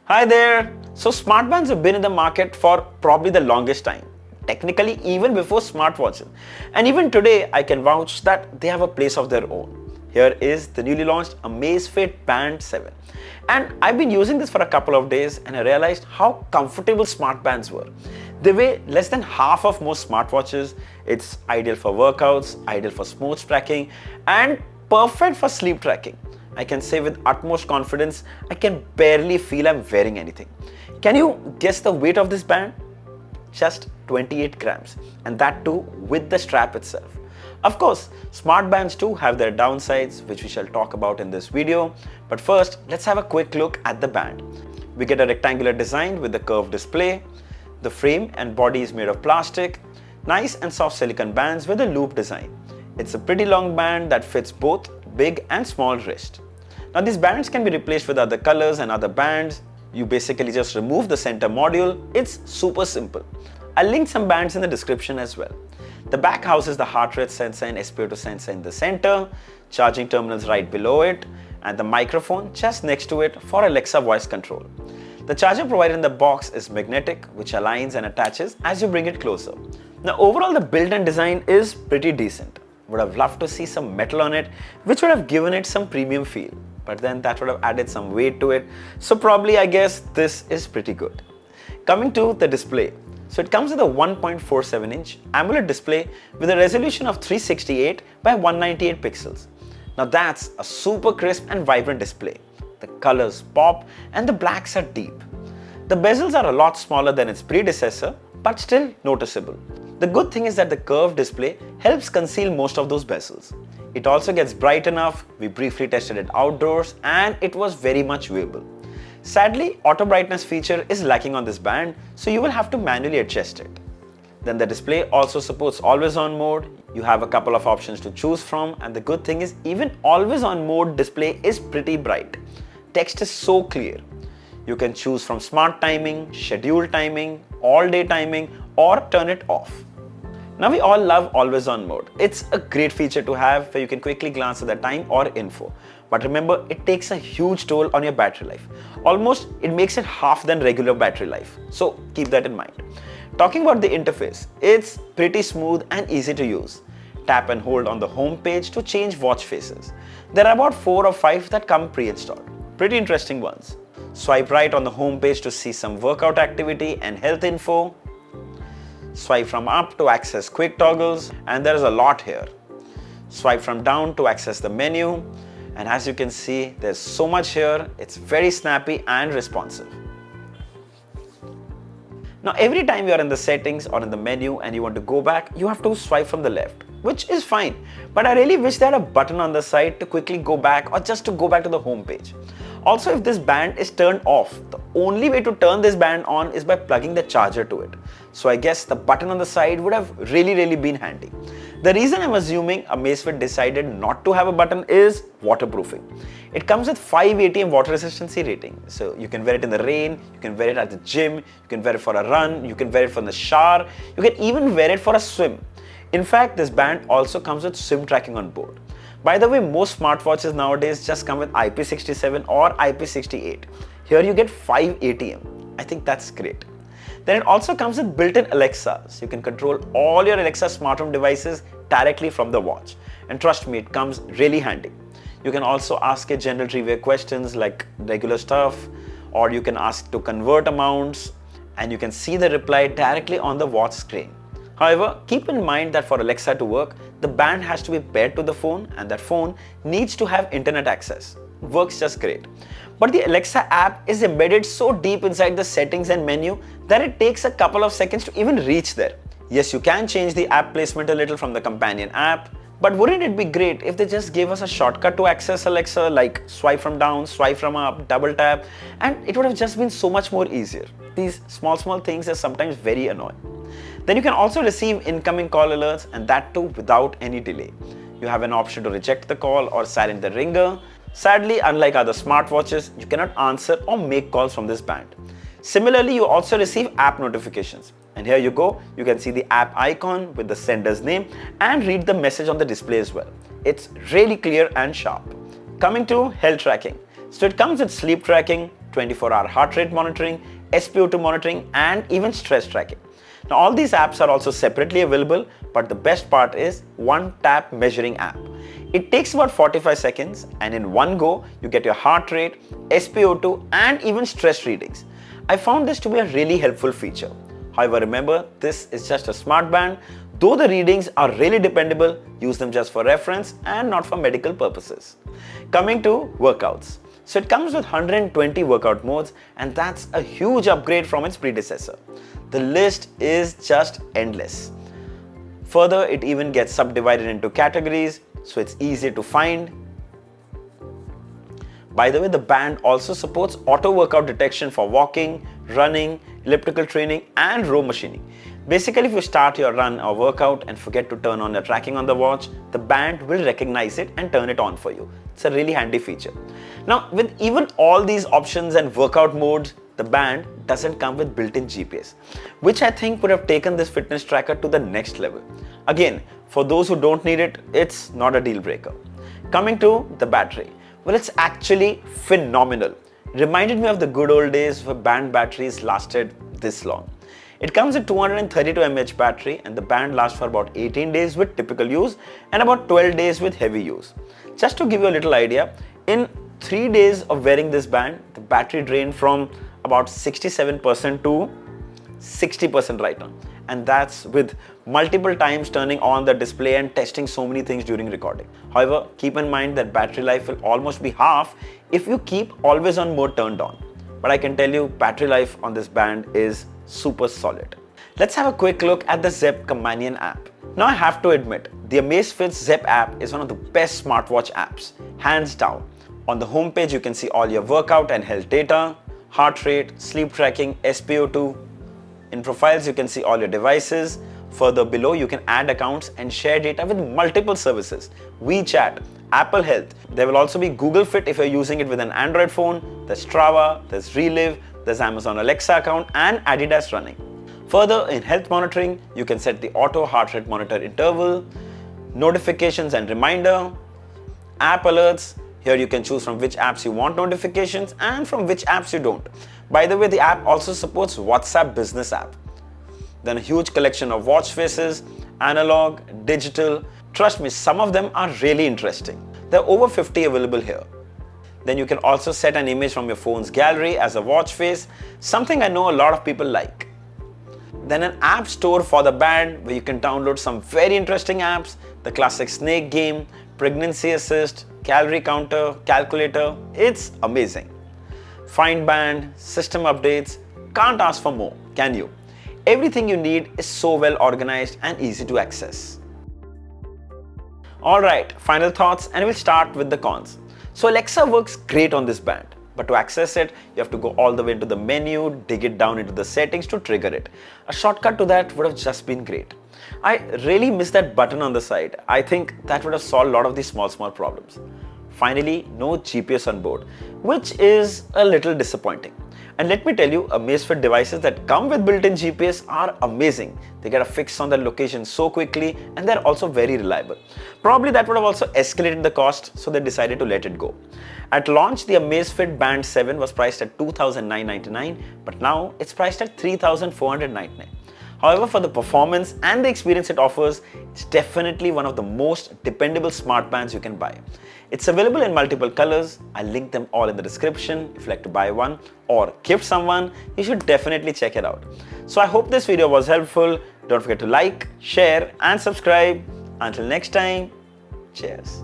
Hi there! So smartbands have been in the market for probably the longest time. Technically even before smartwatches. And even today I can vouch that they have a place of their own. Here is the newly launched Amazfit Band 7. And I've been using this for a couple of days and I realized how comfortable smartbands were. They weigh less than half of most smartwatches. It's ideal for workouts, ideal for sports tracking, and perfect for sleep tracking. I can say with utmost confidence, I can barely feel I'm wearing anything. Can you guess the weight of this band? Just 28 grams, and that too with the strap itself. Of course, smart bands too have their downsides, which we shall talk about in this video. But first, let's have a quick look at the band. We get a rectangular design with the curved display. The frame and body is made of plastic. Nice and soft silicone bands with a loop design. It's a pretty long band that fits both big and small wrist. Now these bands can be replaced with other colors and other bands. You basically just remove the center module. It's super simple. I'll link some bands in the description as well. The back houses the heart rate sensor and SpO2 sensor in the center, charging terminals right below it, and the microphone just next to it for Alexa voice control. The charger provided in the box is magnetic, which aligns and attaches as you bring it closer. Now overall the build and design is pretty decent. Would have loved to see some metal on it, which would have given it some premium feel. But then that would have added some weight to it. So probably I guess this is pretty good. Coming to the display. So it comes with a 1.47-inch AMOLED display with a resolution of 368 by 198 pixels. Now that's a super crisp and vibrant display. The colors pop and the blacks are deep. The bezels are a lot smaller than its predecessor, but still noticeable. The good thing is that the curved display helps conceal most of those bezels. It also gets bright enough. We briefly tested it outdoors and it was very much viewable. Sadly, auto brightness feature is lacking on this band, so you will have to manually adjust it. Then the display also supports always on mode. You have a couple of options to choose from, and the good thing is even always on mode display is pretty bright. Text is so clear. You can choose from smart timing, schedule timing, all day timing, or turn it off. Now we all love always on mode. It's a great feature to have where you can quickly glance at the time or info. But remember, it takes a huge toll on your battery life. Almost, it makes it half than regular battery life. So keep that in mind. Talking about the interface, it's pretty smooth and easy to use. Tap and hold on the home page to change watch faces. There are about 4 or 5 that come pre-installed. Pretty interesting ones. Swipe right on the home page to see some workout activity and health info. Swipe from up to access quick toggles, and there is a lot here. Swipe from down to access the menu, and as you can see, there's so much here. It's very snappy and responsive. Now every time you're in the settings or in the menu and you want to go back, you have to swipe from the left, which is fine. But I really wish they had a button on the side to quickly go back or just to go back to the home page. Also, if this band is turned off, the only way to turn this band on is by plugging the charger to it. So I guess the button on the side would have really been handy. The reason I'm assuming Amazfit decided not to have a button is waterproofing. It comes with 5 ATM water resistance rating. So you can wear it in the rain, you can wear it at the gym, you can wear it for a run, you can wear it for the shower, you can even wear it for a swim. In fact, this band also comes with swim tracking on board. By the way, most smartwatches nowadays just come with IP67 or IP68. Here you get 5 ATM. I think that's great. Then it also comes with built-in Alexa, so you can control all your Alexa smart home devices directly from the watch. And trust me, it comes really handy. You can also ask it general trivia questions like regular stuff, or you can ask to convert amounts, and you can see the reply directly on the watch screen. However, keep in mind that for Alexa to work, the band has to be paired to the phone and that phone needs to have internet access. Works just great. But the Alexa app is embedded so deep inside the settings and menu that it takes a couple of seconds to even reach there. Yes, you can change the app placement a little from the companion app, but wouldn't it be great if they just gave us a shortcut to access Alexa like swipe from down, swipe from up, double tap, and it would have just been so much more easier. These small things are sometimes very annoying. Then you can also receive incoming call alerts, and that too without any delay. You have an option to reject the call or silence the ringer. Sadly, unlike other smartwatches, you cannot answer or make calls from this band. Similarly, you also receive app notifications. And here you go, you can see the app icon with the sender's name and read the message on the display as well. It's really clear and sharp. Coming to health tracking. So it comes with sleep tracking, 24-hour heart rate monitoring, SpO2 monitoring, and even stress tracking. Now all these apps are also separately available, but the best part is one tap measuring app. It takes about 45 seconds and in one go you get your heart rate, SpO2 and even stress readings. I found this to be a really helpful feature. However, remember, this is just a smart band. Though the readings are really dependable, use them just for reference and not for medical purposes. Coming to workouts. So it comes with 120 workout modes, and that's a huge upgrade from its predecessor. The list is just endless. Further, it even gets subdivided into categories, so it's easier to find. By the way, the band also supports auto workout detection for walking, running, elliptical training and row machining. Basically, if you start your run or workout and forget to turn on the tracking on the watch, the band will recognize it and turn it on for you. It's a really handy feature. Now, with even all these options and workout modes, the band doesn't come with built-in GPS, which I think would have taken this fitness tracker to the next level. Again, for those who don't need it, it's not a deal breaker. Coming to the battery. Well, it's actually phenomenal. Reminded me of the good old days where band batteries lasted this long. It comes with 232 mAh battery and the band lasts for about 18 days with typical use and about 12 days with heavy use. Just to give you a little idea, in 3 days of wearing this band, the battery drained from about 67% to 60% right now. And that's with multiple times turning on the display and testing so many things during recording. However, keep in mind that battery life will almost be half if you keep always on mode turned on. But I can tell you battery life on this band is super solid. Let's have a quick look at the Zepp Companion app. Now I have to admit, the Amazfit Zepp app is one of the best smartwatch apps, hands down. On the homepage you can see all your workout and health data, heart rate, sleep tracking, SpO2. In profiles you can see all your devices. Further below you can add accounts and share data with multiple services. WeChat, Apple Health. There will also be Google Fit if you're using it with an Android phone. There's Strava, there's Relive, there's Amazon Alexa account and Adidas Running. Further, in health monitoring, you can set the auto heart rate monitor interval, notifications and reminder, app alerts. Here you can choose from which apps you want notifications and from which apps you don't. By the way, the app also supports WhatsApp Business app. Then a huge collection of watch faces, analog, digital. Trust me, some of them are really interesting. There are over 50 available here. Then you can also set an image from your phone's gallery as a watch face, something I know a lot of people like. Then an app store for the band where you can download some very interesting apps, the classic snake game, pregnancy assist, calorie counter, calculator. It's amazing. Find band, system updates, can't ask for more, can you? Everything you need is so well organized and easy to access. Alright, final thoughts, and we'll start with the cons. So Alexa works great on this band, but to access it, you have to go all the way into the menu, dig it down into the settings to trigger it. A shortcut to that would have just been great. I really miss that button on the side. I think that would have solved a lot of these small problems. Finally, no GPS on board, which is a little disappointing. And let me tell you, Amazfit devices that come with built-in GPS are amazing. They get a fix on their location so quickly and they're also very reliable. Probably that would have also escalated the cost, so they decided to let it go. At launch, the Amazfit Band 7 was priced at $2,999, but now it's priced at $3,499. However, for the performance and the experience it offers, it's definitely one of the most dependable smart bands you can buy. It's available in multiple colors. I'll link them all in the description. If you'd like to buy one or gift someone, you should definitely check it out. So I hope this video was helpful. Don't forget to like, share and subscribe. Until next time, cheers.